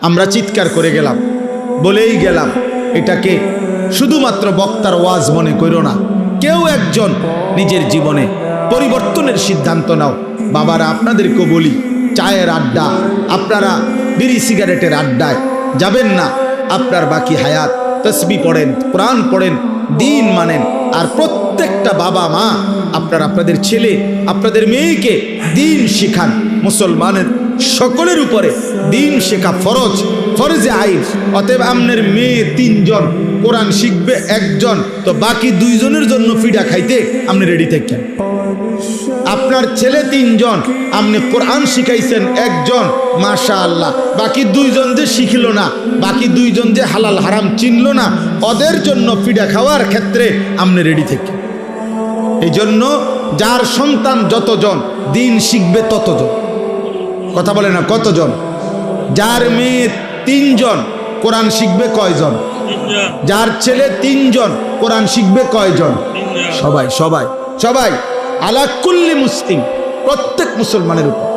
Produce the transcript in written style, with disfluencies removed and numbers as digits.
আমরা চিৎকার করে গেলাম, বলেই গেলাম। এটাকে শুধুমাত্র বক্তার ওয়াজ মনে করো না, কেউ একজন নিজের জীবনে পরিবর্তনের সিদ্ধান্ত নাও। বাবারা, আপনাদেরকেও বলি, চায়ের আড্ডা, আপনারা বিড়ি সিগারেটের আড্ডায় যাবেন না। আপনার বাকি হায়াত তসবিহ পড়েন, কোরআন পড়েন, দিন মানেন। আর প্রত্যেকটা বাবা মা আপনারা আপনাদের ছেলে, আপনাদের মেয়েকে দিন শিখান। মুসলমানের সকলের উপরে দিন শেখা ফরজ, ফরজে আইন। অতএব আপনার মেয়ে 3 জন, কোরআন শিখবে 1 জন, তো বাকি 2 জনের জন্য ফিডা খাইতে আপনি রেডি থাকেন। আপনার ছেলে 3 জন, আপনি কোরআন শিখাইছেন 1 জন, মাশাআল্লাহ। বাকি 2 জন যে শিখল না, বাকি 2 জন যে হালাল হারাম চিনল না, ওদের জন্য ফিডা খাওয়ার ক্ষেত্রে আপনি রেডি থাকেন। এই জন্য যার সন্তান যতজন দিন শিখবে ততজন। কথা বলে না, কতজন? যার মেয়ে 3 জন, কোরআন শিখবে কয়জন? যার ছেলে 3 জন, কোরআন শিখবে কয়জন? সবাই সবাই সবাই, আলা কুল্লি মুসলিম, প্রত্যেক মুসলমানের উপর।